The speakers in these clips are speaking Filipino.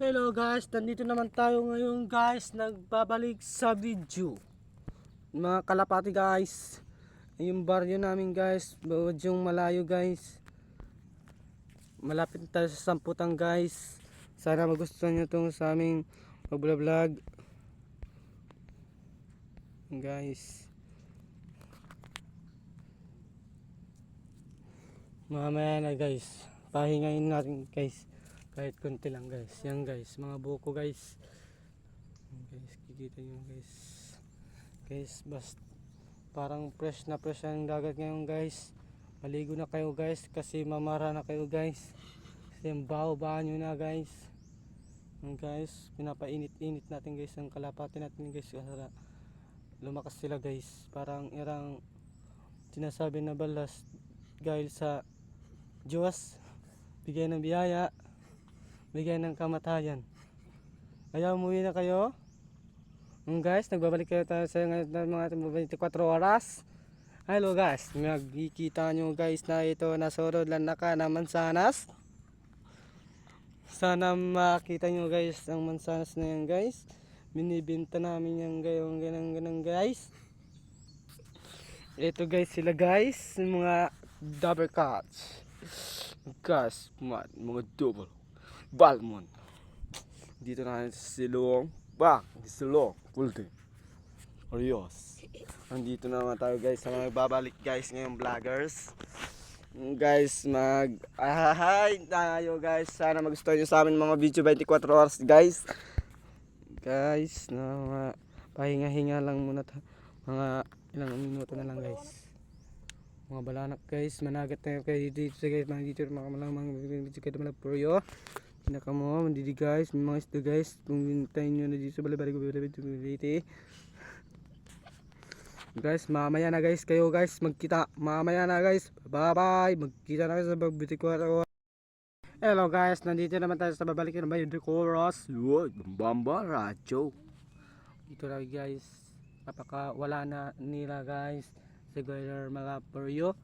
Hello guys, nandito naman tayo ngayon guys, nagbabalik sa video. Mga kalapati guys, yung baryo namin guys, bawad yung malayo guys. Malapit tayo sa Samputan guys. Sana magustuhan nyo itong sa aming pag-vlog guys. Mamaya na guys, pahingayin natin guys. Kahit konti lang guys. Yan guys, mga buko guys. Guys, kikita nyo guys. Guys, parang fresh na fresh ang dagat ngayon guys. Maligo na kayo guys kasi mamara na kayo guys. Kasi yung baho-baho nyo na guys. Yan guys, pinapainit-init natin guys ang kalapati natin guys. Kasi lumakas sila guys. Parang irang sinasabi na balas dahil sa Diyos. Bigay ng biyaya. Bigay ng kamatayan. Kaya umuwi na kayo. Guys, nagbabalik kayo tayo sa ngayon ng mga 24 oras. Hello guys, magkikita nyo guys na ito nasurod lang naka na mansanas. Sana makita nyo guys ang mansanas na yan guys. Binibinta namin yan ganang guys. Ito guys sila guys, mga double cuts. Guys, mga double Balmon. Dito na silong Pulde. Orios. Andito naman tayo guys sa mga babalik guys ngayong vloggers. Guys, hi tayo guys. Sana magustuhan nyo sa amin mga video 24 hours guys. Guys, na pahinga-hinga lang muna mga ilang minuto na lang guys. Mga balanak guys, managat tayo kayo dito guys, mga dito mga video kayo mga puryo. Pinaka mo, mandidi guys, mga isda guys, kung hintayin nyo na dito sa balibari ko guys, mamaya na guys kayo guys, magkita, mamaya na guys, bye bye, magkita na guys sa bagbiti ko. Hello guys, nandito naman tayo sa babalik ng Bayo de Coros, Bamba Radyo. Dito na guys, napaka wala na nila guys, siguro mga puryo.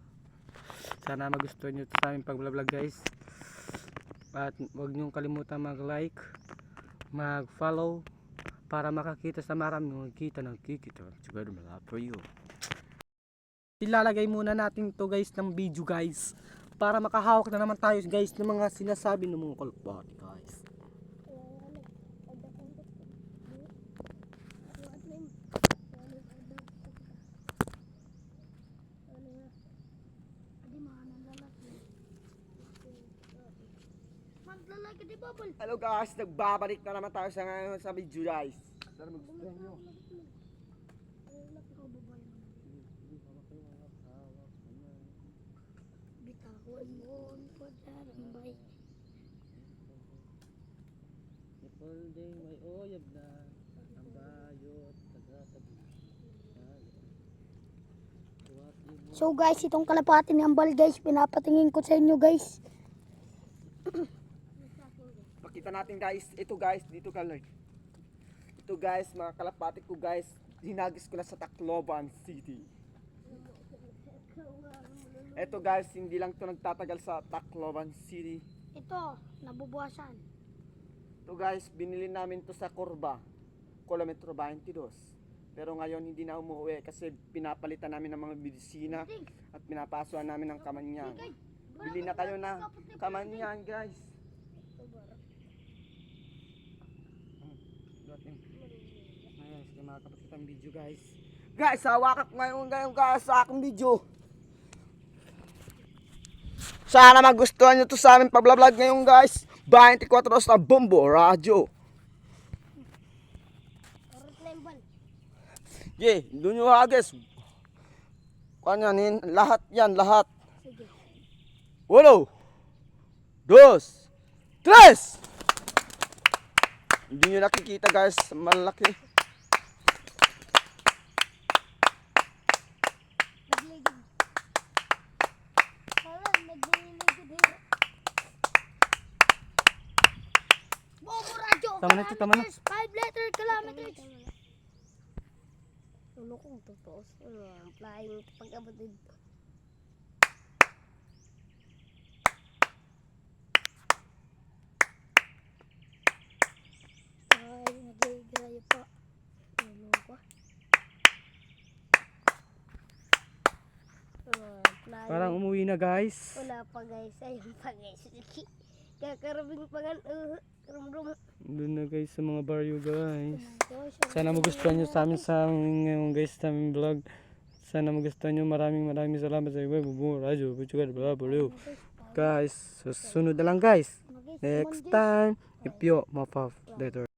Sana magustuhan nyo sa aming pag-vlog guys. At huwag niyong kalimutan mag-like, mag-follow para makakita sa maraming magkikita siguro mga for you. Ilalagay muna natin to guys ng video guys para makahawak na naman tayo guys ng mga sinasabi ng mga kalapati guys. Hello guys, nagbabalik na naman tayo sa ngayon sa video guys. Sana magustuhan nyo. Bitawan mo ko darambay. Holding may oyab na ang bayot tagatabi. So guys, itong kalapati ni Ambal guys, pinapatingin ko sa inyo guys. Pakita natin guys, ito guys, dito ka Lord. Ito guys, mga kalapati ko guys, hinagis ko na sa Tacloban City. Ito guys, hindi lang ito nagtatagal sa Tacloban City. Ito, nabubuwasan. Ito guys, binili namin to sa Corba, kilometro 22. Pero ngayon hindi na umuwi kasi pinapalitan namin ng mga medisina at pinapasuan namin ng kamanyan. Bili na kayo ng kamanyan guys. Ayun, sige mga kapatid ang video guys. Guys, hawak ako ngayon guys sa akong video. Sana magustuhan nyo to sa amin pag-vlog ngayon guys. 24 oras na Bombo Radyo. Doon nyo guys. Kanyanin, lahat yan, lahat. Sige. 1, 2, 3. Hindi nyo nakikita guys, malaki. Nagligid. Parang nagligid here. Bobo radyo. Tama na ito, tama na. 5 letter kilometers. Ano kung totoo? Ang flying pag-abot dito. Layo. Parang umuwi na guys. Wala pa guys. Ayun pa guys. Kakarabing pa nga. Rum-rum. Doon na guys sa mga baryo guys. Guys, Sana magustuhan nyo sa amin ngayon guys sa aming vlog. Sana magustuhan nyo. Maraming salamat sa iyo. Bubuo radyo. Guys, susunod na lang guys. Next time. If you mapaf later.